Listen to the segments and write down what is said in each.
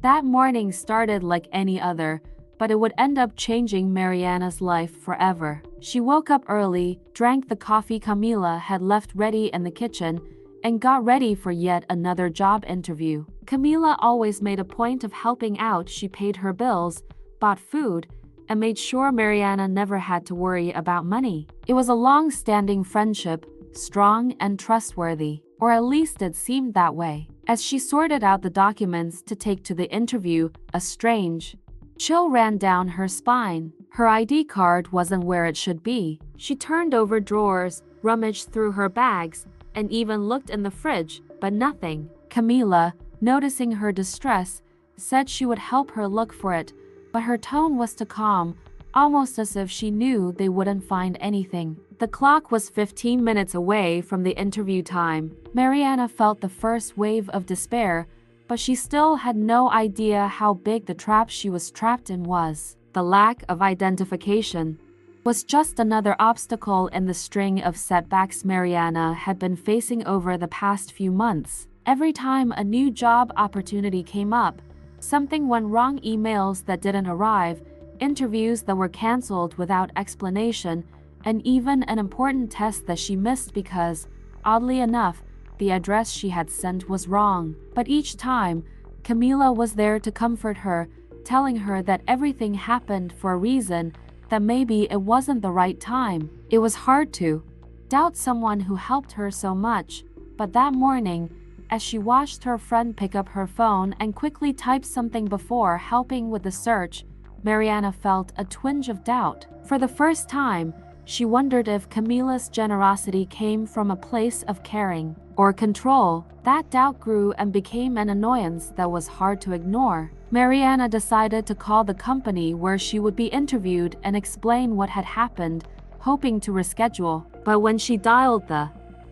That morning started like any other, but it would end up changing Mariana's life forever. She woke up early, drank the coffee Camila had left ready in the kitchen, and got ready for yet another job interview. Camila always made a point of helping out. She paid her bills, bought food, and made sure Mariana never had to worry about money. It was a long-standing friendship, strong and trustworthy, or at least it seemed that way. As she sorted out the documents to take to the interview, a strange chill ran down her spine. Her ID card wasn't where it should be. She turned over drawers, rummaged through her bags, and even looked in the fridge, but nothing. Camila, noticing her distress, said she would help her look for it, but her tone was too calm, almost as if she knew they wouldn't find anything. The clock was 15 minutes away from the interview time. Mariana felt the first wave of despair, but she still had no idea how big the trap she was trapped in was. The lack of identification was just another obstacle in the string of setbacks Mariana had been facing over the past few months. Every time a new job opportunity came up, something went wrong: emails that didn't arrive, interviews that were canceled without explanation, and even an important test that she missed because, oddly enough, the address she had sent was wrong. But each time, Camila was there to comfort her, telling her that everything happened for a reason, that maybe it wasn't the right time. It was hard to doubt someone who helped her so much, but that morning, as she watched her friend pick up her phone and quickly type something before helping with the search, Mariana felt a twinge of doubt. For the first time, she wondered if Camila's generosity came from a place of caring or control. That doubt grew and became an annoyance that was hard to ignore. Mariana decided to call the company where she would be interviewed and explain what had happened, hoping to reschedule. But when she dialed the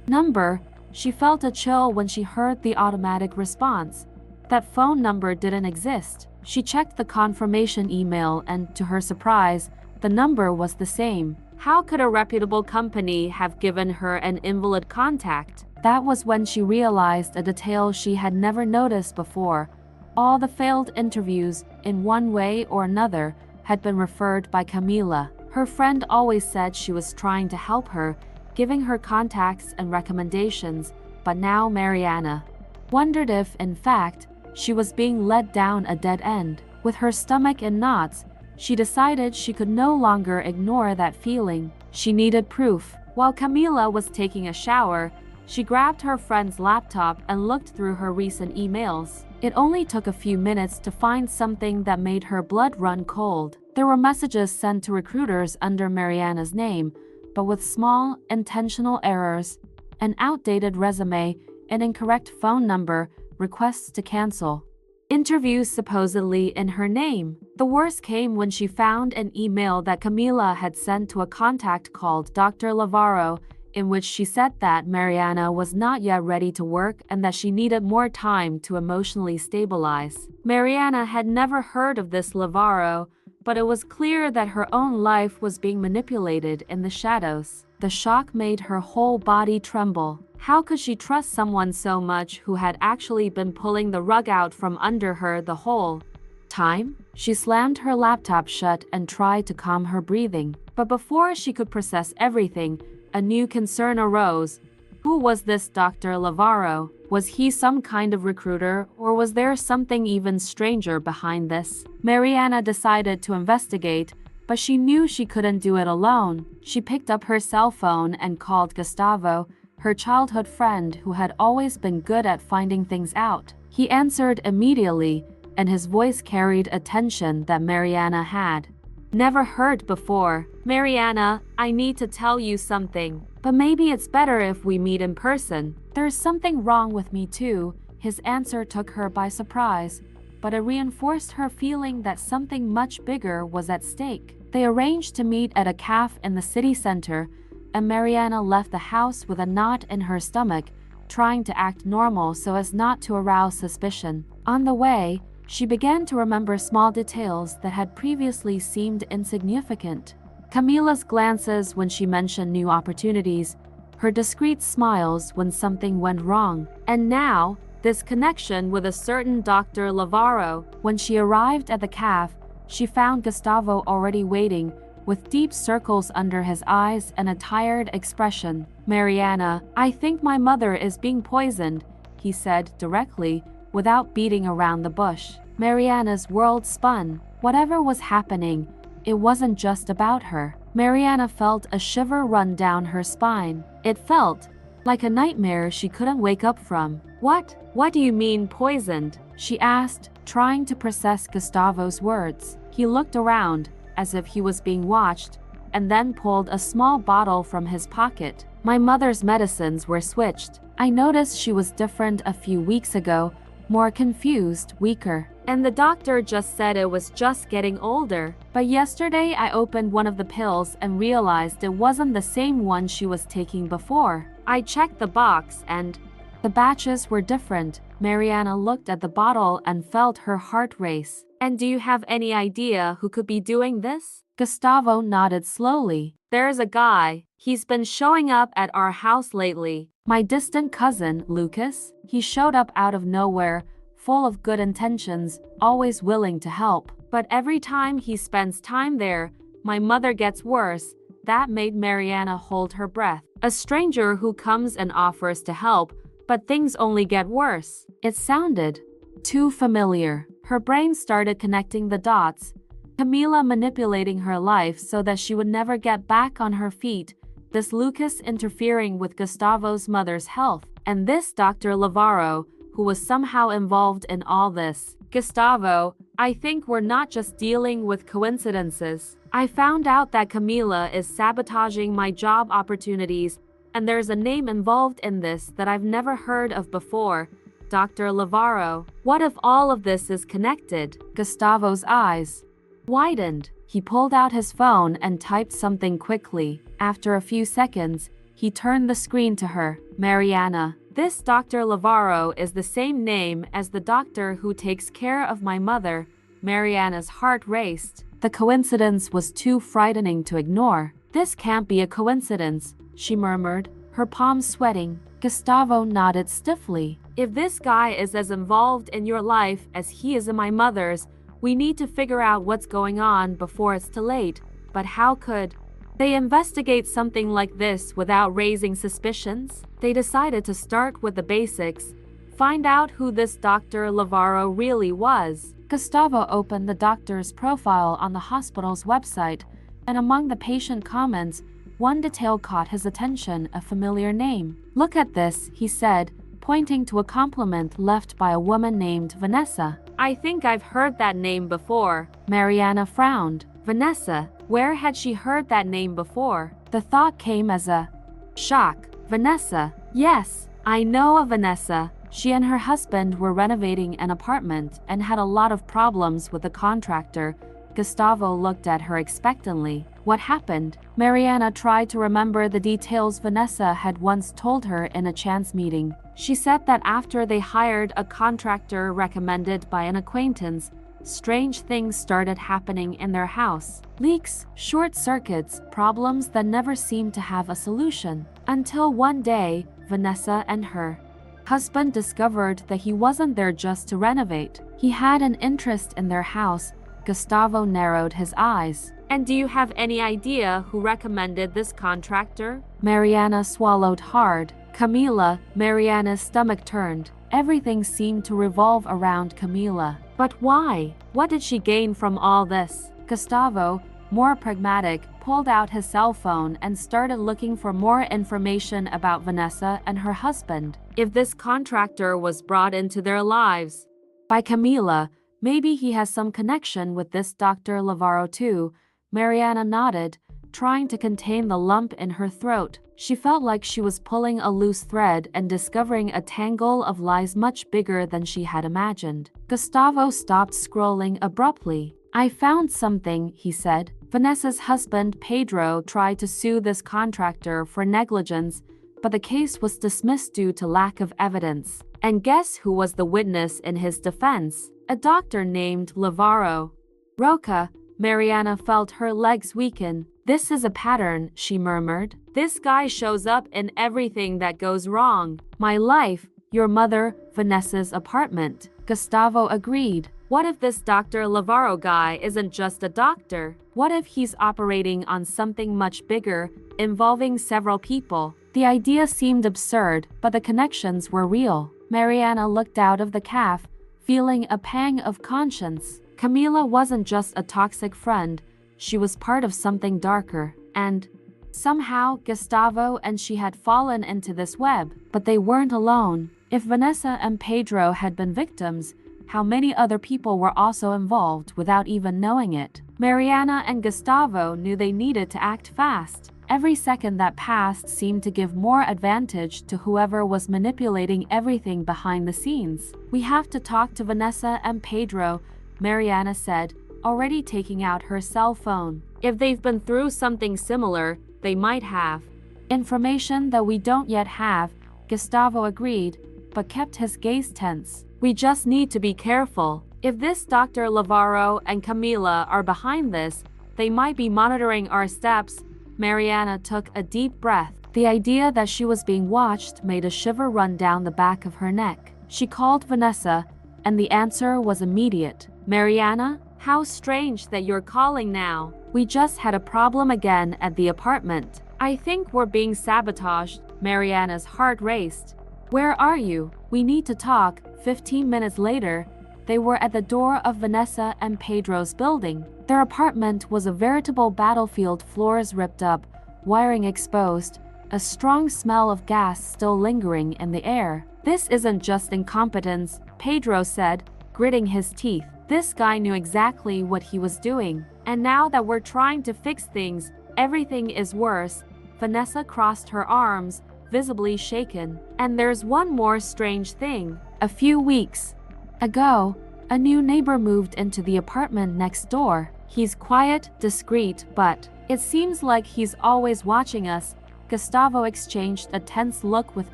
number, she felt a chill when she heard the automatic response. That phone number didn't exist. She checked the confirmation email and, to her surprise, the number was the same. How could a reputable company have given her an invalid contact? That was when she realized a detail she had never noticed before. All the failed interviews, in one way or another, had been referred by Camila. Her friend always said she was trying to help her, giving her contacts and recommendations, but now Mariana wondered if, in fact, she was being led down a dead end. With her stomach in knots, she decided she could no longer ignore that feeling. She needed proof. While Camila was taking a shower, she grabbed her friend's laptop and looked through her recent emails. It only took a few minutes to find something that made her blood run cold. There were messages sent to recruiters under Mariana's name, but with small, intentional errors, an outdated resume, an incorrect phone number, requests to cancel interviews supposedly in her name. The worst came when she found an email that Camila had sent to a contact called Dr. Lavaro, in which she said that Mariana was not yet ready to work and that she needed more time to emotionally stabilize. Mariana had never heard of this Lavaro, but it was clear that her own life was being manipulated in the shadows. The shock made her whole body tremble. How could she trust someone so much who had actually been pulling the rug out from under her the whole time? She slammed her laptop shut and tried to calm her breathing. But before she could process everything, a new concern arose. Who was this Dr. Lavaro? Was he some kind of recruiter, or was there something even stranger behind this? Mariana decided to investigate, but she knew she couldn't do it alone. She picked up her cell phone and called Gustavo, her childhood friend who had always been good at finding things out. He answered immediately, and his voice carried a tension that Mariana had never heard before. Mariana, I need to tell you something, but maybe it's better if we meet in person. There's something wrong with me too. His answer took her by surprise, but it reinforced her feeling that something much bigger was at stake. They arranged to meet at a cafe in the city center, and Mariana left the house with a knot in her stomach, trying to act normal so as not to arouse suspicion. On the way, she began to remember small details that had previously seemed insignificant. Camila's glances when she mentioned new opportunities, her discreet smiles when something went wrong. And now, this connection with a certain Dr. Lavaro. When she arrived at the cafe, she found Gustavo already waiting, with deep circles under his eyes and a tired expression. "Mariana, I think my mother is being poisoned," he said directly, without beating around the bush. Mariana's world spun. Whatever was happening, it wasn't just about her. Mariana felt a shiver run down her spine. It felt like a nightmare she couldn't wake up from. What do you mean poisoned?" she asked, trying to process Gustavo's words. He looked around, as if he was being watched, and then pulled a small bottle from his pocket. "My mother's medicines were switched. I noticed she was different a few weeks ago, more confused, weaker. And the doctor just said it was just getting older. But yesterday I opened one of the pills and realized it wasn't the same one she was taking before. I checked the box and the batches were different." Mariana looked at the bottle and felt her heart race. "And do you have any idea who could be doing this?" Gustavo nodded slowly. "There's a guy. He's been showing up at our house lately. My distant cousin, Lucas. He showed up out of nowhere, full of good intentions, always willing to help. But every time he spends time there, my mother gets worse." That made Mariana hold her breath. A stranger who comes and offers to help, but things only get worse. It sounded too familiar. Her brain started connecting the dots. Camila manipulating her life so that she would never get back on her feet. This Lucas interfering with Gustavo's mother's health. And this Dr. Lavaro, who was somehow involved in all this. "Gustavo, I think we're not just dealing with coincidences. I found out that Camila is sabotaging my job opportunities, and there's a name involved in this that I've never heard of before. Dr. Lavaro. What if all of this is connected?" Gustavo's eyes widened. He pulled out his phone and typed something quickly. After a few seconds, he turned the screen to her. "Mariana, this Dr. Lavaro is the same name as the doctor who takes care of my mother." Mariana's heart raced. The coincidence was too frightening to ignore. "This can't be a coincidence," she murmured, her palms sweating. Gustavo nodded stiffly. "If this guy is as involved in your life as he is in my mother's, we need to figure out what's going on before it's too late. But how could they investigate something like this without raising suspicions?" They decided to start with the basics, find out who this Dr. Lavaro really was. Gustavo opened the doctor's profile on the hospital's website, and among the patient comments, one detail caught his attention, a familiar name. "Look at this," he said, pointing to a compliment left by a woman named Vanessa. "I think I've heard that name before." Mariana frowned. Vanessa, where had she heard that name before? The thought came as a shock. Vanessa, yes, I know a Vanessa. She and her husband were renovating an apartment and had a lot of problems with the contractor. Gustavo looked at her expectantly. What happened? Mariana tried to remember the details Vanessa had once told her in a chance meeting. She said that after they hired a contractor recommended by an acquaintance, strange things started happening in their house. Leaks, short circuits, problems that never seemed to have a solution. Until one day, Vanessa and her husband discovered that he wasn't there just to renovate. He had an interest in their house. Gustavo narrowed his eyes. "And do you have any idea who recommended this contractor?" Mariana swallowed hard. Camila. Mariana's stomach turned. Everything seemed to revolve around Camila. But why? What did she gain from all this? Gustavo, more pragmatic, pulled out his cell phone and started looking for more information about Vanessa and her husband. If this contractor was brought into their lives by Camila, maybe he has some connection with this Dr. Lavaro too. Mariana nodded, trying to contain the lump in her throat. She felt like she was pulling a loose thread and discovering a tangle of lies much bigger than she had imagined. Gustavo stopped scrolling abruptly. "I found something," he said. Vanessa's husband, Pedro, tried to sue this contractor for negligence, but the case was dismissed due to lack of evidence. And guess who was the witness in his defense? A doctor named Lavaro. Roca. Mariana felt her legs weaken. "This is a pattern," she murmured. "This guy shows up in everything that goes wrong. My life, your mother, Vanessa's apartment. Gustavo agreed. What if this Dr. Lavaro guy isn't just a doctor? What if he's operating on something much bigger, involving several people? The idea seemed absurd, but the connections were real. Mariana looked out of the caf, feeling a pang of conscience. Camila wasn't just a toxic friend, she was part of something darker. And somehow, Gustavo and she had fallen into this web. But they weren't alone. If Vanessa and Pedro had been victims, how many other people were also involved without even knowing it? Mariana and Gustavo knew they needed to act fast. Every second that passed seemed to give more advantage to whoever was manipulating everything behind the scenes. We have to talk to Vanessa and Pedro, Mariana said, already taking out her cell phone. If they've been through something similar, they might have information that we don't yet have, Gustavo agreed, but kept his gaze tense. We just need to be careful. If this Dr. Lavaro and Camila are behind this, they might be monitoring our steps. Mariana took a deep breath. The idea that she was being watched made a shiver run down the back of her neck. She called Vanessa, and the answer was immediate. Mariana, how strange that you're calling now. We just had a problem again at the apartment. I think we're being sabotaged. Mariana's heart raced. Where are you? We need to talk. 15 minutes later, they were at the door of Vanessa and Pedro's building. Their apartment was a veritable battlefield, floors ripped up, wiring exposed, a strong smell of gas still lingering in the air. This isn't just incompetence, Pedro said, gritting his teeth. This guy knew exactly what he was doing. And now that we're trying to fix things, everything is worse. Vanessa crossed her arms, visibly shaken. And there's one more strange thing. A few weeks ago, a new neighbor moved into the apartment next door. He's quiet, discreet, but it seems like he's always watching us. Gustavo exchanged a tense look with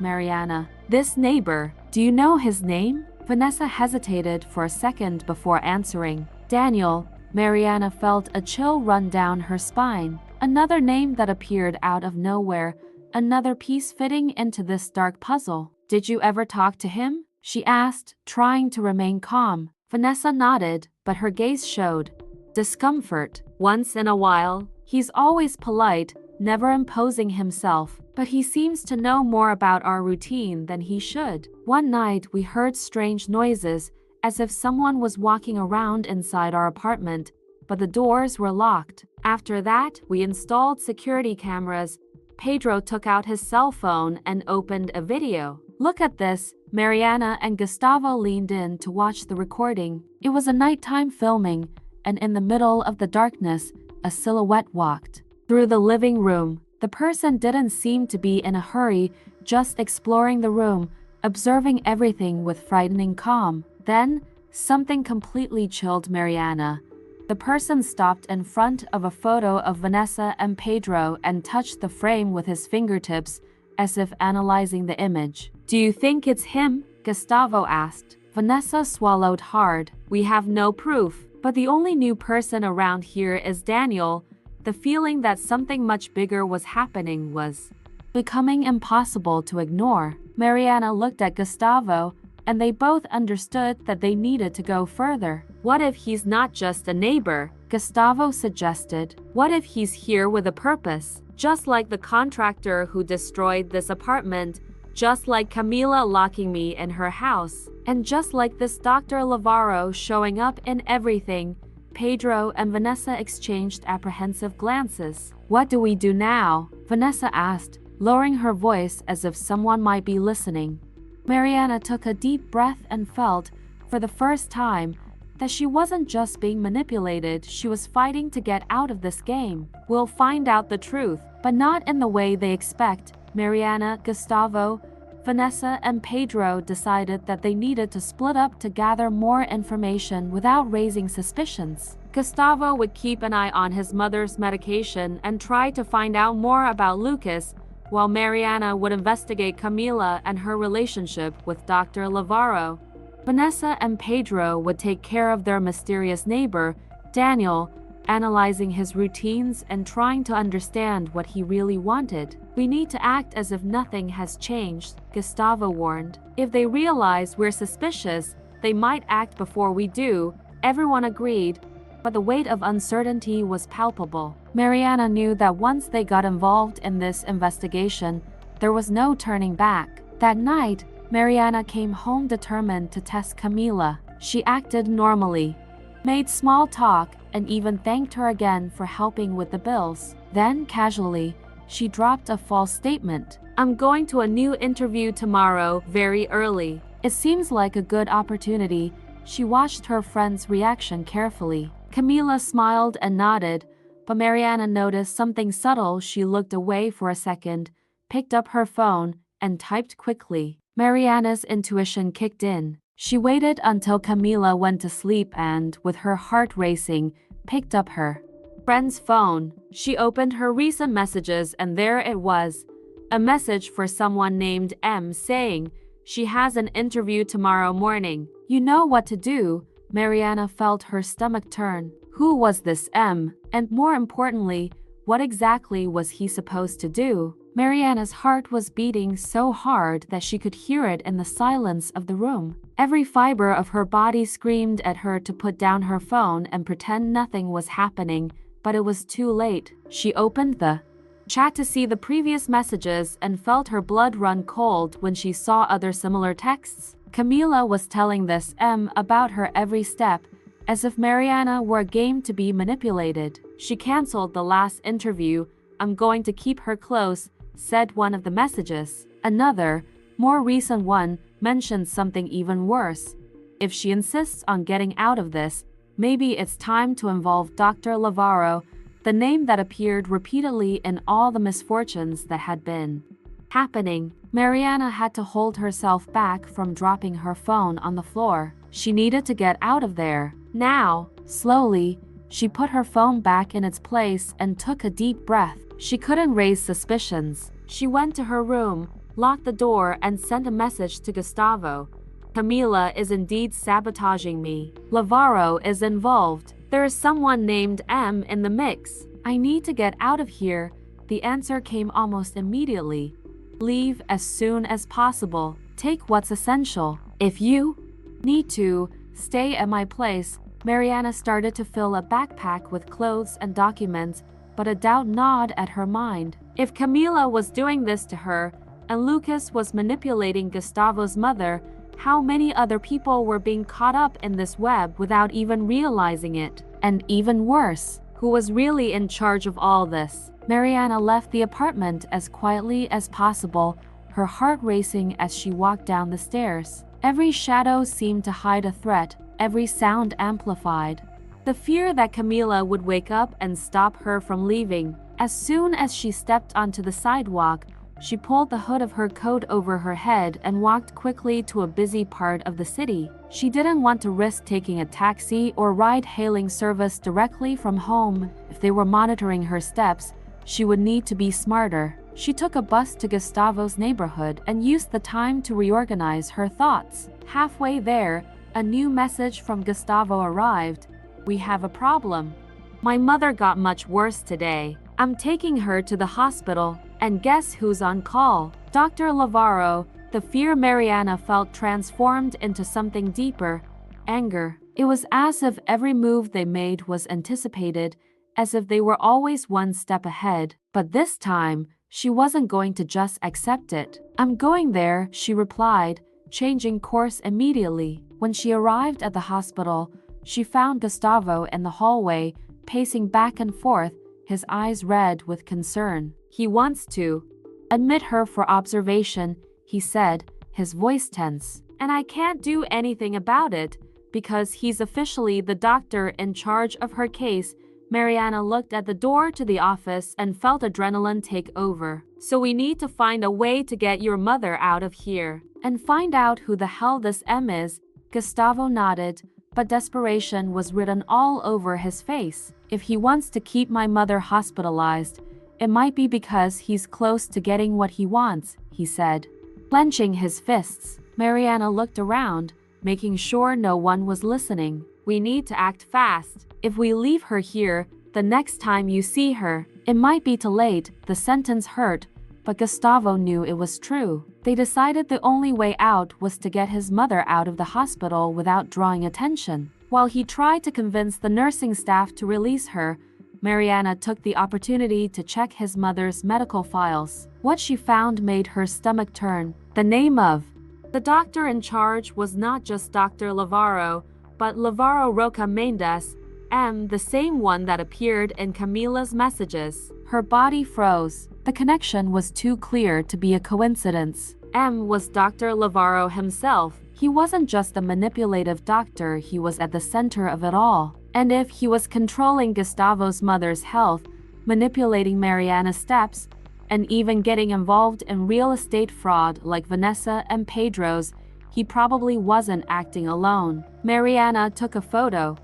Mariana. This neighbor, do you know his name? Vanessa hesitated for a second before answering. Daniel. Mariana felt a chill run down her spine. Another name that appeared out of nowhere, another piece fitting into this dark puzzle. Did you ever talk to him? She asked, trying to remain calm. Vanessa nodded, but her gaze showed discomfort. Once in a while. He's always polite, never imposing himself, but he seems to know more about our routine than he should. One night we heard strange noises, as if someone was walking around inside our apartment, but the doors were locked. After that, we installed security cameras. Pedro took out his cell phone and opened a video. Look at this. Mariana and Gustavo leaned in to watch the recording. It was a nighttime filming, and in the middle of the darkness, a silhouette walked through the living room. The person didn't seem to be in a hurry, just exploring the room, observing everything with frightening calm. Then, something completely chilled Mariana. The person stopped in front of a photo of Vanessa and Pedro and touched the frame with his fingertips, as if analyzing the image. Do you think it's him? Gustavo asked. Vanessa swallowed hard. We have no proof, but the only new person around here is Daniel. The feeling that something much bigger was happening was becoming impossible to ignore. Mariana looked at Gustavo, and they both understood that they needed to go further. What if he's not just a neighbor? Gustavo suggested. What if he's here with a purpose? Just like the contractor who destroyed this apartment, just like Camila locking me in her house, and just like this Dr. Lavaro showing up in everything. Pedro and Vanessa exchanged apprehensive glances. What do we do now? Vanessa asked, lowering her voice as if someone might be listening. Mariana took a deep breath and felt, for the first time, that she wasn't just being manipulated, she was fighting to get out of this game. We'll find out the truth, but not in the way they expect. Mariana, Gustavo, Vanessa, and Pedro decided that they needed to split up to gather more information without raising suspicions. Gustavo would keep an eye on his mother's medication and try to find out more about Lucas, while Mariana would investigate Camila and her relationship with Dr. Lavaro. Vanessa and Pedro would take care of their mysterious neighbor, Daniel, analyzing his routines and trying to understand what he really wanted. We need to act as if nothing has changed, Gustavo warned. If they realize we're suspicious, they might act before we do. Everyone agreed, but the weight of uncertainty was palpable. Mariana knew that once they got involved in this investigation, there was no turning back. That night, Mariana came home determined to test Camila. She acted normally, made small talk, and even thanked her again for helping with the bills. Then, casually, she dropped a false statement. I'm going to a new interview tomorrow, very early. It seems like a good opportunity. She watched her friend's reaction carefully. Camila smiled and nodded, but Mariana noticed something subtle. She looked away for a second, picked up her phone, and typed quickly. Mariana's intuition kicked in. She waited until Camila went to sleep and, with her heart racing, picked up her friend's phone. She opened her recent messages and there it was. A message for someone named M saying she has an interview tomorrow morning. You know what to do. Mariana felt her stomach turn. Who was this M? And more importantly, what exactly was he supposed to do? Mariana's heart was beating so hard that she could hear it in the silence of the room. Every fiber of her body screamed at her to put down her phone and pretend nothing was happening, but it was too late. She opened the chat to see the previous messages and felt her blood run cold when she saw other similar texts. Camila was telling this M about her every step, as if Mariana were a game to be manipulated. She canceled the last interview. I'm going to keep her close, said one of the messages. Another, more recent one, mentioned something even worse. If she insists on getting out of this, maybe it's time to involve Dr. Lavaro, the name that appeared repeatedly in all the misfortunes that had been happening. Mariana had to hold herself back from dropping her phone on the floor. She needed to get out of there. Now, slowly, she put her phone back in its place and took a deep breath. She couldn't raise suspicions. She went to her room, locked the door, and sent a message to Gustavo. Camila is indeed sabotaging me. Lavaro is involved. There is someone named M in the mix. I need to get out of here. The answer came almost immediately. Leave as soon as possible. Take what's essential. If you need to, stay at my place. Mariana started to fill a backpack with clothes and documents, but a doubt gnawed at her mind. If Camila was doing this to her, and Lucas was manipulating Gustavo's mother, how many other people were being caught up in this web without even realizing it? And even worse, who was really in charge of all this? Mariana left the apartment as quietly as possible, her heart racing as she walked down the stairs. Every shadow seemed to hide a threat, every sound amplified the fear that Camila would wake up and stop her from leaving. As soon as she stepped onto the sidewalk, she pulled the hood of her coat over her head and walked quickly to a busy part of the city. She didn't want to risk taking a taxi or ride-hailing service directly from home. If they were monitoring her steps, she would need to be smarter. She took a bus to Gustavo's neighborhood and used the time to reorganize her thoughts. Halfway there, a new message from Gustavo arrived. We have a problem. My mother got much worse today. I'm taking her to the hospital, and guess who's on call? Dr. Lavaro. The fear Mariana felt transformed into something deeper, anger. It was as if every move they made was anticipated, as if they were always one step ahead. But this time, she wasn't going to just accept it. I'm going there, she replied, changing course immediately. When she arrived at the hospital, she found Gustavo in the hallway, pacing back and forth, his eyes red with concern. He wants to admit her for observation, he said, his voice tense. And I can't do anything about it, because he's officially the doctor in charge of her case. Mariana looked at the door to the office and felt adrenaline take over. So we need to find a way to get your mother out of here. And find out who the hell this M is. Gustavo nodded, but desperation was written all over his face. If he wants to keep my mother hospitalized, it might be because he's close to getting what he wants, he said. Clenching his fists, Mariana looked around, making sure no one was listening. We need to act fast. If we leave her here, the next time you see her, it might be too late." The sentence hurt, but Gustavo knew it was true. They decided the only way out was to get his mother out of the hospital without drawing attention. While he tried to convince the nursing staff to release her, Mariana took the opportunity to check his mother's medical files. What she found made her stomach turn. The name of the doctor in charge was not just Dr. Lavaro, but Lavaro Roca Mendes, the same one that appeared in Camila's messages. Her body froze. The connection was too clear to be a coincidence. Was Dr. Lavaro himself. He wasn't just a manipulative doctor, he was at the center of it all. And if he was controlling Gustavo's mother's health, manipulating Mariana's steps, and even getting involved in real estate fraud like Vanessa and Pedro's, he probably wasn't acting alone. Mariana took a photo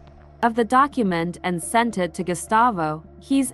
of the document and sent it to Gustavo. "He's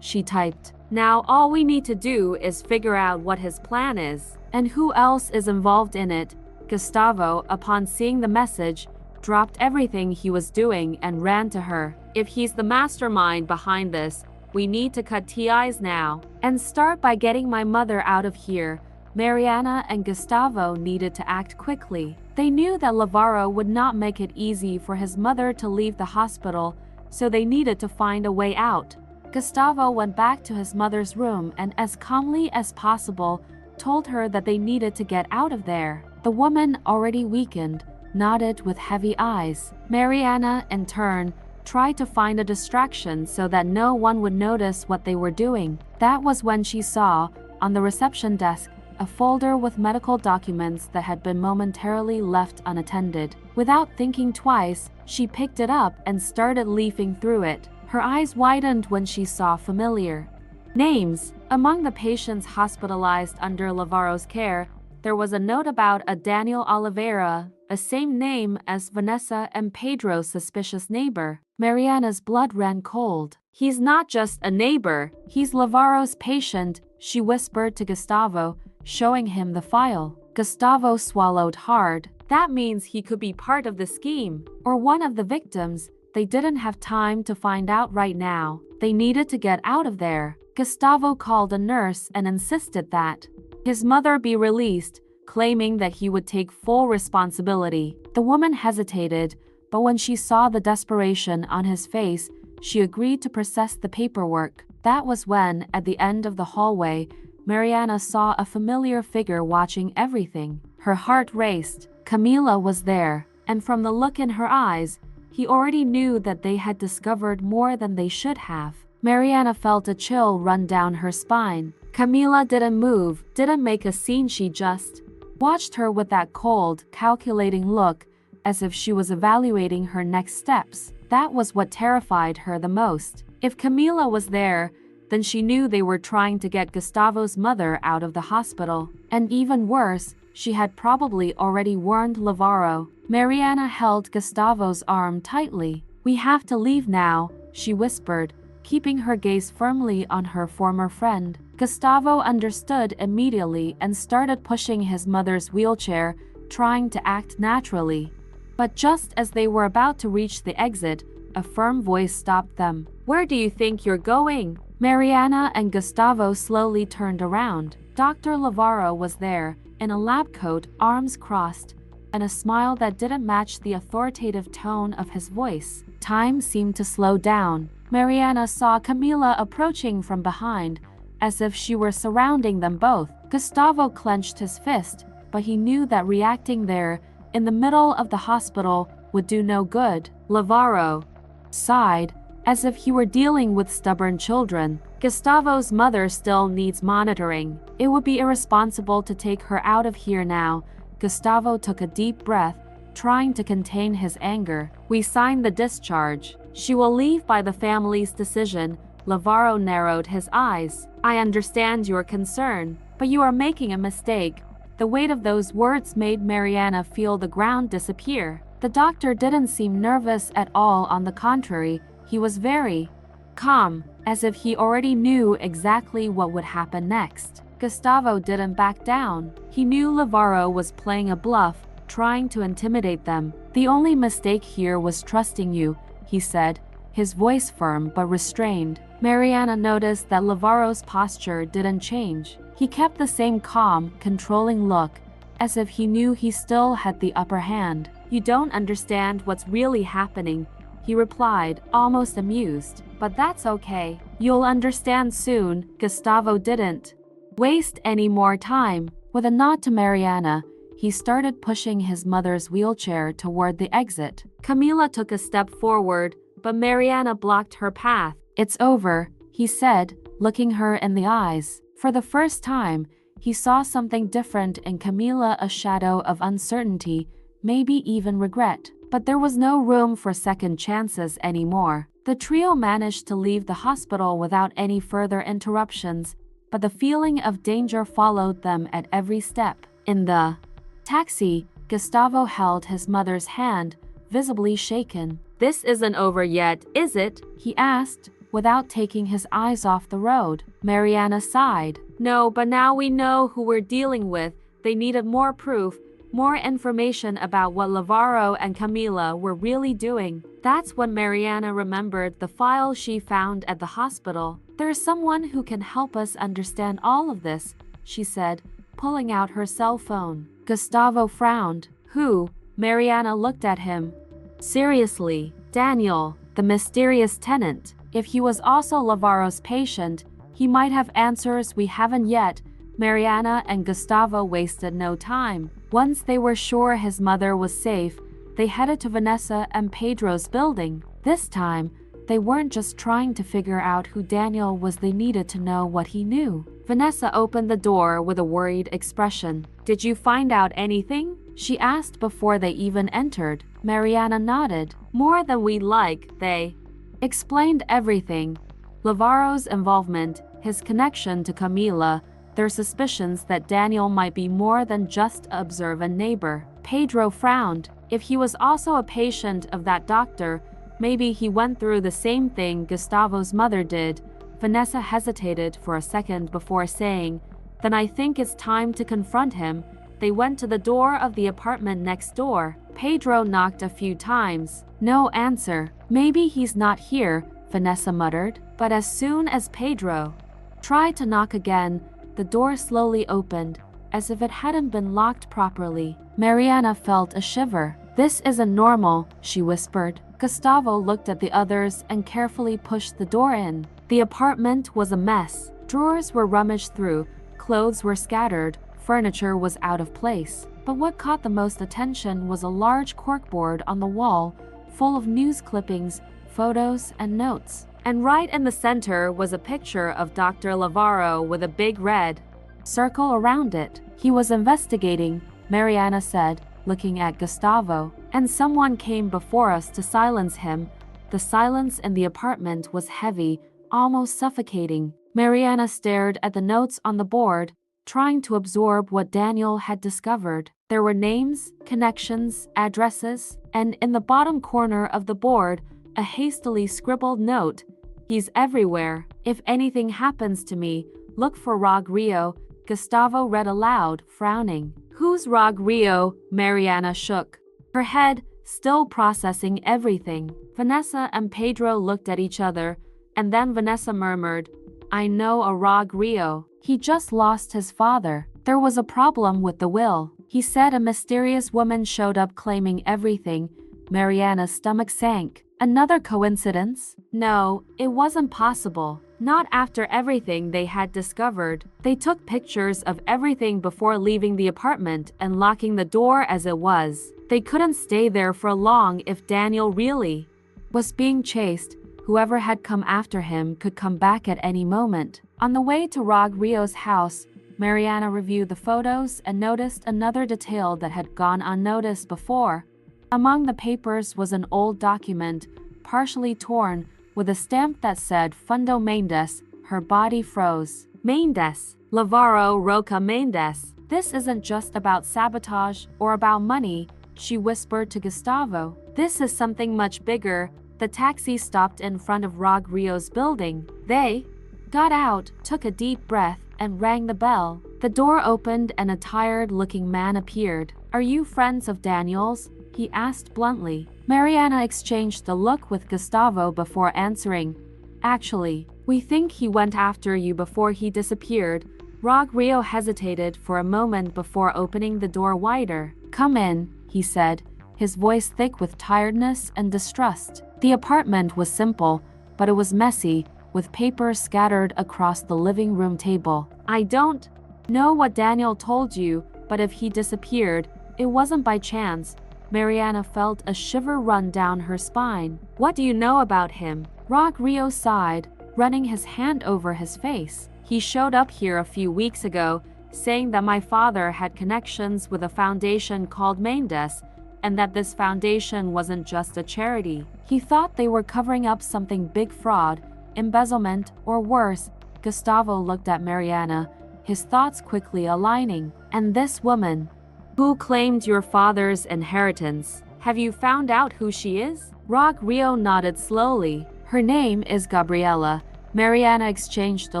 she typed. "Now all we need to do is figure out what his plan is, and who else is involved in it." Gustavo, upon seeing the message, dropped everything he was doing and ran to her. "If he's the mastermind behind this, we need to cut ties now, and start by getting my mother out of here." Mariana and Gustavo needed to act quickly. They knew that Lavaro would not make it easy for his mother to leave the hospital, so they needed to find a way out. Gustavo went back to his mother's room and, as calmly as possible, told her that they needed to get out of there. The woman, already weakened, nodded with heavy eyes. Mariana, in turn, tried to find a distraction so that no one would notice what they were doing. That was when she saw, on the reception desk, a folder with medical documents that had been momentarily left unattended. Without thinking twice, she picked it up and started leafing through it. Her eyes widened when she saw familiar names. Among the patients hospitalized under Lavaro's care, there was a note about a Daniel Oliveira, a same name as Vanessa and Pedro's suspicious neighbor. Mariana's blood ran cold. "He's not just a neighbor, he's Lavaro's patient," she whispered to Gustavo, showing him the file. Gustavo swallowed hard. That means he could be part of the scheme, or one of the victims. They didn't have time to find out right now. They needed to get out of there. Gustavo called a nurse and insisted that his mother be released, claiming that he would take full responsibility. The woman hesitated, but when she saw the desperation on his face, she agreed to process the paperwork. That was when, at the end of the hallway, Mariana saw a familiar figure watching everything. Her heart raced. Camila was there, and from the look in her eyes, he already knew that they had discovered more than they should have. Mariana felt a chill run down her spine. Camila didn't move, didn't make a scene, she just watched her with that cold, calculating look, as if she was evaluating her next steps. That was what terrified her the most. If Camila was there, then she knew they were trying to get Gustavo's mother out of the hospital. And even worse, she had probably already warned Lavaro. Mariana held Gustavo's arm tightly. "We have to leave now," she whispered, keeping her gaze firmly on her former friend. Gustavo understood immediately and started pushing his mother's wheelchair, trying to act naturally. But just as they were about to reach the exit, a firm voice stopped them. "Where do you think you're going?" Mariana and Gustavo slowly turned around. Dr. Lavaro was there, in a lab coat, arms crossed, and a smile that didn't match the authoritative tone of his voice. Time seemed to slow down. Mariana saw Camila approaching from behind, as if she were surrounding them both. Gustavo clenched his fist, but he knew that reacting there, in the middle of the hospital, would do no good. Lavaro sighed, as if he were dealing with stubborn children. "Gustavo's mother still needs monitoring. It would be irresponsible to take her out of here now." Gustavo took a deep breath, trying to contain his anger. "We signed the discharge. She will leave by the family's decision." Lavaro narrowed his eyes. "I understand your concern, but you are making a mistake." The weight of those words made Mariana feel the ground disappear. The doctor didn't seem nervous at all, on the contrary. He was very calm, as if he already knew exactly what would happen next. Gustavo didn't back down. He knew Lavaro was playing a bluff, trying to intimidate them. The only mistake here was trusting you, he said, his voice firm but restrained. Mariana noticed that Lavaro's posture didn't change. He kept the same calm, controlling look, as if he knew he still had the upper hand. You don't understand what's really happening, he replied, almost amused. But that's okay. You'll understand soon. Gustavo didn't waste any more time. With a nod to Mariana, he started pushing his mother's wheelchair toward the exit. Camila took a step forward, but Mariana blocked her path. It's over, he said, looking her in the eyes. For the first time, he saw something different in Camila, a shadow of uncertainty, maybe even regret. But there was no room for second chances anymore. The trio managed to leave the hospital without any further interruptions, but the feeling of danger followed them at every step. In the taxi, Gustavo held his mother's hand, visibly shaken. This isn't over yet, is it? He asked, without taking his eyes off the road. Mariana sighed. No, but now we know who we're dealing with. They needed more proof, more information about what Lavaro and Camila were really doing. That's when Mariana remembered the file she found at the hospital. There's someone who can help us understand all of this, she said, pulling out her cell phone. Gustavo frowned. Who? Mariana looked at him. Seriously, Daniel, the mysterious tenant. If he was also Lavaro's patient, he might have answers we haven't yet. Mariana and Gustavo wasted no time. Once they were sure his mother was safe, they headed to Vanessa and Pedro's building. This time, they weren't just trying to figure out who Daniel was, they needed to know what he knew. Vanessa opened the door with a worried expression. Did you find out anything? She asked before they even entered. Mariana nodded. More than we'd like. They explained everything. Lavaro's involvement, his connection to Camila, their suspicions that Daniel might be more than just an observant neighbor. Pedro frowned. If he was also a patient of that doctor, maybe he went through the same thing Gustavo's mother did. Vanessa hesitated for a second before saying, Then I think it's time to confront him. They went to the door of the apartment next door. Pedro knocked a few times. No answer. Maybe he's not here, Vanessa muttered. But as soon as Pedro tried to knock again, the door slowly opened, as if it hadn't been locked properly. Mariana felt a shiver. This isn't normal, she whispered. Gustavo looked at the others and carefully pushed the door in. The apartment was a mess. Drawers were rummaged through, clothes were scattered, furniture was out of place. But what caught the most attention was a large corkboard on the wall, full of news clippings, photos, and notes. And right in the center was a picture of Dr. Lavaro with a big red circle around it. He was investigating, Mariana said, looking at Gustavo. And someone came before us to silence him. The silence in the apartment was heavy, almost suffocating. Mariana stared at the notes on the board, trying to absorb what Daniel had discovered. There were names, connections, addresses, and in the bottom corner of the board, a hastily scribbled note. He's everywhere. If anything happens to me, look for Rog Rio, Gustavo read aloud, frowning. Who's Rog Rio? Mariana shook her head, still processing everything. Vanessa and Pedro looked at each other, and then Vanessa murmured, I know a Rog Rio. He just lost his father. There was a problem with the will. He said a mysterious woman showed up claiming everything. Mariana's stomach sank. Another coincidence? No, it wasn't possible. Not after everything they had discovered. They took pictures of everything before leaving the apartment and locking the door as it was. They couldn't stay there for long if Daniel really was being chased. Whoever had come after him could come back at any moment. On the way to Rog Rio's house, Mariana reviewed the photos and noticed another detail that had gone unnoticed before. Among the papers was an old document, partially torn, with a stamp that said Fundo Mendes. Her body froze. Mendes. Lavaro Roca Mendes. This isn't just about sabotage or about money, she whispered to Gustavo. This is something much bigger. The taxi stopped in front of Rog Rio's building. They got out, took a deep breath, and rang the bell. The door opened and a tired-looking man appeared. Are you friends of Daniel's? he asked bluntly. Mariana exchanged a look with Gustavo before answering. Actually, we think he went after you before he disappeared. Rio hesitated for a moment before opening the door wider. Come in, he said, his voice thick with tiredness and distrust. The apartment was simple, but it was messy, with papers scattered across the living room table. I don't know what Daniel told you, but if he disappeared, it wasn't by chance. Mariana felt a shiver run down her spine. What do you know about him? Rio sighed, running his hand over his face. He showed up here a few weeks ago, saying that my father had connections with a foundation called Mendes, and that this foundation wasn't just a charity. He thought they were covering up something big: fraud, embezzlement, or worse. Gustavo looked at Mariana, his thoughts quickly aligning. And this woman, who claimed your father's inheritance, have you found out who she is? Rio nodded slowly. Her name is Gabriela. Mariana exchanged a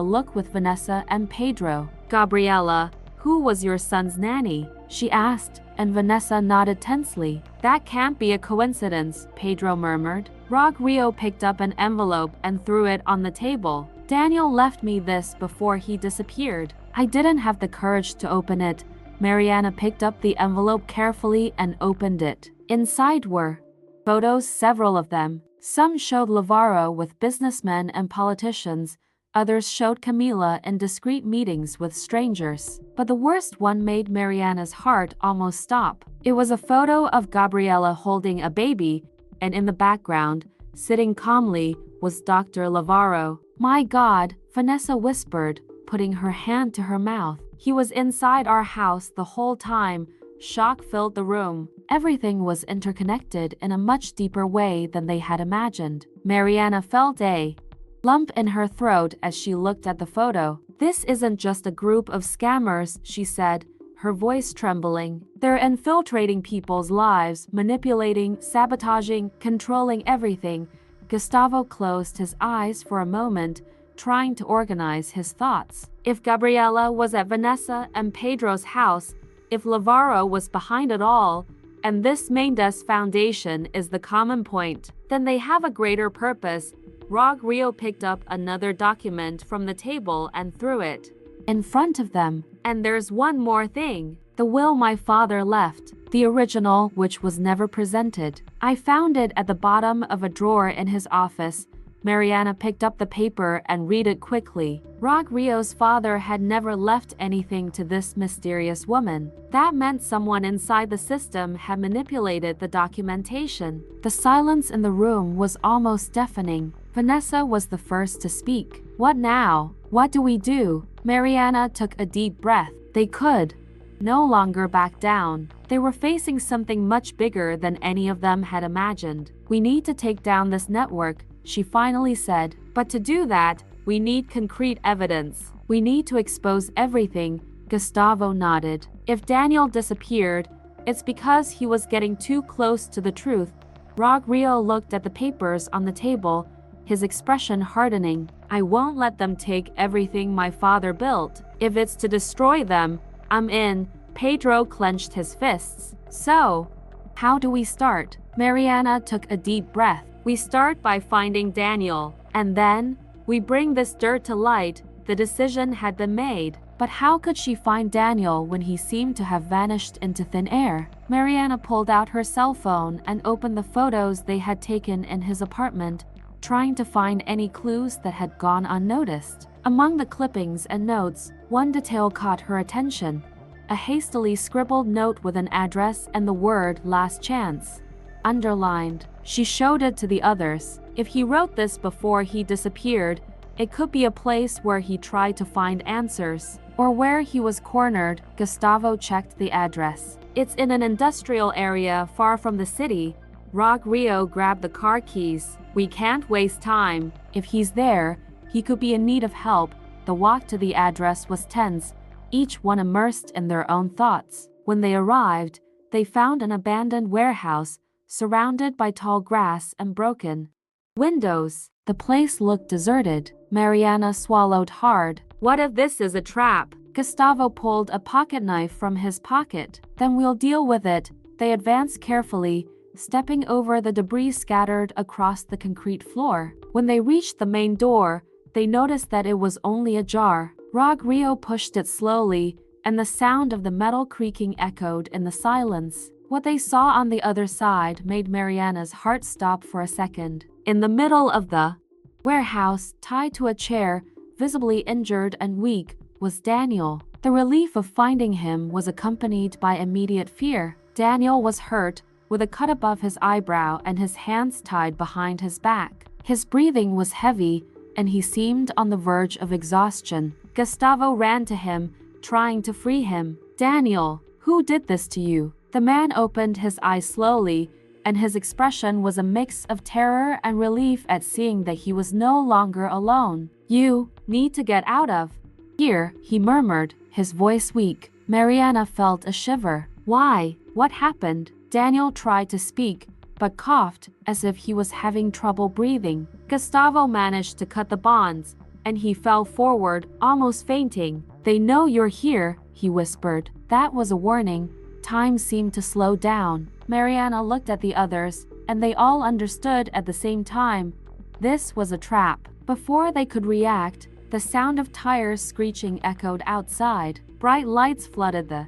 look with Vanessa and Pedro. Gabriela, who was your son's nanny? She asked, and Vanessa nodded tensely. That can't be a coincidence, Pedro murmured. Rio picked up an envelope and threw it on the table. Daniel left me this before he disappeared. I didn't have the courage to open it. Mariana picked up the envelope carefully and opened it. Inside were photos, several of them. Some showed Lavaro with businessmen and politicians. Others showed Camila in discreet meetings with strangers. But the worst one made Mariana's heart almost stop. It was a photo of Gabriela holding a baby, and in the background, sitting calmly, was Dr. Lavaro. My God, Vanessa whispered, putting her hand to her mouth. He was inside our house the whole time. Shock filled the room. Everything was interconnected in a much deeper way than they had imagined. Mariana felt a lump in her throat as she looked at the photo. This isn't just a group of scammers, she said, her voice trembling. They're infiltrating people's lives, manipulating, sabotaging, controlling everything. Gustavo closed his eyes for a moment, trying to organize his thoughts. If Gabriela was at Vanessa and Pedro's house, if Lavaro was behind it all, and this Mendes Foundation is the common point, then they have a greater purpose. Rio picked up another document from the table and threw it in front of them. And there's one more thing. The will my father left, the original, which was never presented. I found it at the bottom of a drawer in his office. Mariana picked up the paper and read it quickly. Rio's father had never left anything to this mysterious woman. That meant someone inside the system had manipulated the documentation. The silence in the room was almost deafening. Vanessa was the first to speak. What now? What do we do? Mariana took a deep breath. They could no longer back down. They were facing something much bigger than any of them had imagined. We need to take down this network, she finally said. But to do that, we need concrete evidence. We need to expose everything. Gustavo nodded. If Daniel disappeared, it's because he was getting too close to the truth. Rio looked at the papers on the table, his expression hardening. I won't let them take everything my father built. If it's to destroy them, I'm in. Pedro clenched his fists. So, how do we start? Mariana took a deep breath. We start by finding Daniel, and then we bring this dirt to light. The decision had been made. But how could she find Daniel when he seemed to have vanished into thin air? Mariana pulled out her cell phone and opened the photos they had taken in his apartment, trying to find any clues that had gone unnoticed. Among the clippings and notes, one detail caught her attention: a hastily scribbled note with an address and the word "last chance" underlined. She showed it to the others. If he wrote this before he disappeared, it could be a place where he tried to find answers, or where he was cornered. Gustavo checked the address. It's in an industrial area far from the city. Rio grabbed the car keys. We can't waste time. If he's there, he could be in need of help. The walk to the address was tense, each one immersed in their own thoughts. When they arrived, they found an abandoned warehouse, surrounded by tall grass and broken windows. The place looked deserted. Mariana swallowed hard. What if this is a trap? Gustavo pulled a pocket knife from his pocket. Then we'll deal with it. They advanced carefully, stepping over the debris scattered across the concrete floor. When they reached the main door, they noticed that it was only ajar. Rio pushed it slowly, and the sound of the metal creaking echoed in the silence. What they saw on the other side made Mariana's heart stop for a second. In the middle of the warehouse, tied to a chair, visibly injured and weak, was Daniel. The relief of finding him was accompanied by immediate fear. Daniel was hurt, with a cut above his eyebrow and his hands tied behind his back. His breathing was heavy, and he seemed on the verge of exhaustion. Gustavo ran to him, trying to free him. "Daniel, who did this to you?" The man opened his eyes slowly, and his expression was a mix of terror and relief at seeing that he was no longer alone. "You need to get out of here," he murmured, his voice weak. Mariana felt a shiver. "Why? What happened?" Daniel tried to speak, but coughed as if he was having trouble breathing. Gustavo managed to cut the bonds, and he fell forward, almost fainting. "They know you're here," he whispered. That was a warning. Time seemed to slow down. Mariana looked at the others, and they all understood at the same time. This was a trap. Before they could react, the sound of tires screeching echoed outside. Bright lights flooded the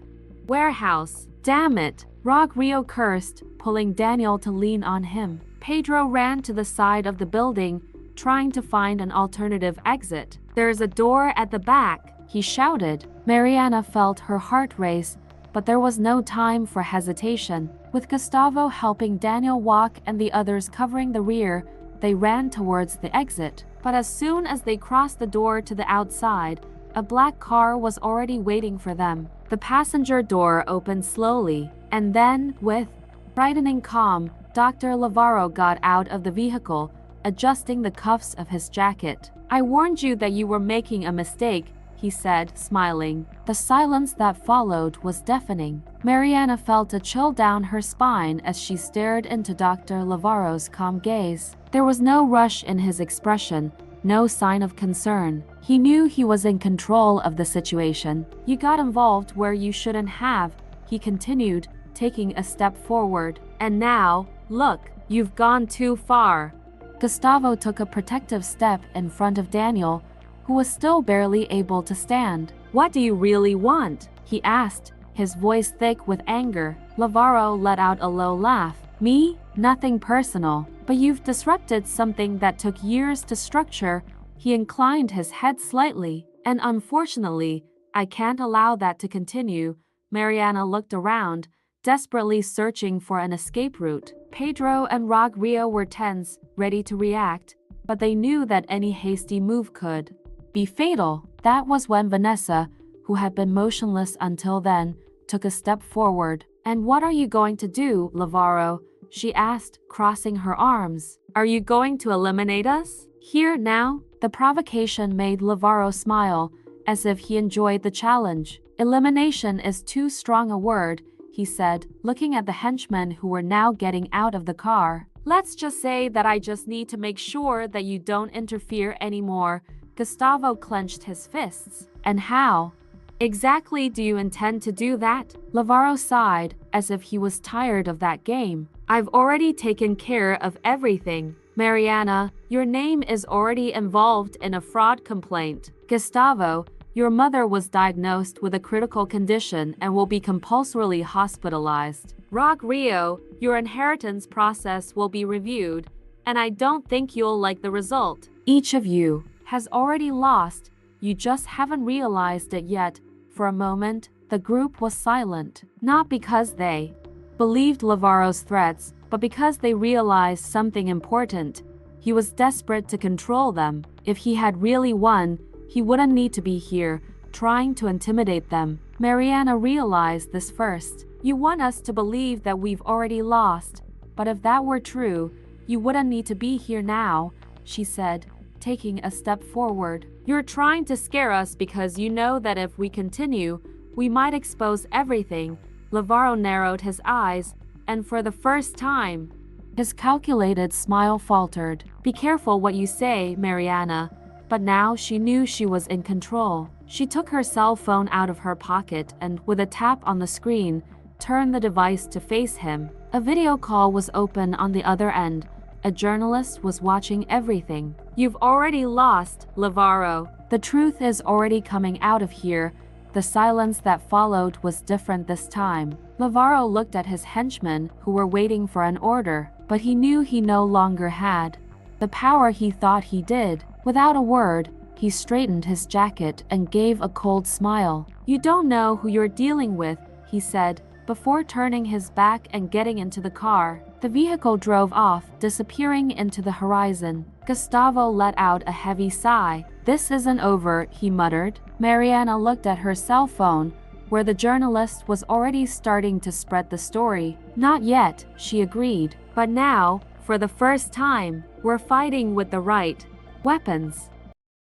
warehouse. "Damn it!" Rio cursed, pulling Daniel to lean on him. Pedro ran to the side of the building, trying to find an alternative exit. "There's a door at the back," he shouted. Mariana felt her heart race, but there was no time for hesitation. With Gustavo helping Daniel walk and the others covering the rear, they ran towards the exit. But as soon as they crossed the door to the outside, a black car was already waiting for them. The passenger door opened slowly, and then, with frightening calm, Dr. Lavarro got out of the vehicle, adjusting the cuffs of his jacket. "I warned you that you were making a mistake," he said, smiling. The silence that followed was deafening. Mariana felt a chill down her spine as she stared into Dr. Lavarro's calm gaze. There was no rush in his expression, no sign of concern. He knew he was in control of the situation. "You got involved where you shouldn't have," he continued, taking a step forward. "And now, look, you've gone too far." Gustavo took a protective step in front of Daniel, who was still barely able to stand. "What do you really want?" he asked, his voice thick with anger. Lavarro let out a low laugh. "Me? Nothing personal. But you've disrupted something that took years to structure." He inclined his head slightly. "And unfortunately, I can't allow that to continue." Mariana looked around, desperately searching for an escape route. Pedro and Rio were tense, ready to react, but they knew that any hasty move could be fatal. That was when Vanessa, who had been motionless until then, took a step forward. "And what are you going to do, Lavarro?" she asked, crossing her arms. "Are you going to eliminate us? Here now?" The provocation made Lavarro smile, as if he enjoyed the challenge. "Elimination is too strong a word," he said, looking at the henchmen who were now getting out of the car. "Let's just say that I just need to make sure that you don't interfere anymore." Gustavo clenched his fists. "And how exactly do you intend to do that?" Lavarro sighed, as if he was tired of that game. "I've already taken care of everything. Mariana, your name is already involved in a fraud complaint. Gustavo, your mother was diagnosed with a critical condition and will be compulsorily hospitalized. Rio, your inheritance process will be reviewed, and I don't think you'll like the result. Each of you has already lost, you just haven't realized it yet." For a moment, the group was silent, not because they believed Lavarro's threats, but because they realized something important. He was desperate to control them. If he had really won, he wouldn't need to be here, trying to intimidate them. Mariana realized this first. "You want us to believe that we've already lost, but if that were true, you wouldn't need to be here now," she said, taking a step forward. "You're trying to scare us because you know that if we continue, we might expose everything." Lavarro narrowed his eyes, and for the first time, his calculated smile faltered. "Be careful what you say, Mariana." But now she knew she was in control. She took her cell phone out of her pocket and, with a tap on the screen, turned the device to face him. A video call was open on the other end. A journalist was watching everything. "You've already lost, Lavaro. The truth is already coming out of here." The silence that followed was different this time. Lavaro looked at his henchmen who were waiting for an order, but he knew he no longer had the power he thought he did. Without a word, he straightened his jacket and gave a cold smile. "You don't know who you're dealing with," he said, before turning his back and getting into the car. The vehicle drove off, disappearing into the horizon. Gustavo let out a heavy sigh. "This isn't over," he muttered. Mariana looked at her cell phone, where the journalist was already starting to spread the story. "Not yet," she agreed. "But now, for the first time, we're fighting with the right weapons."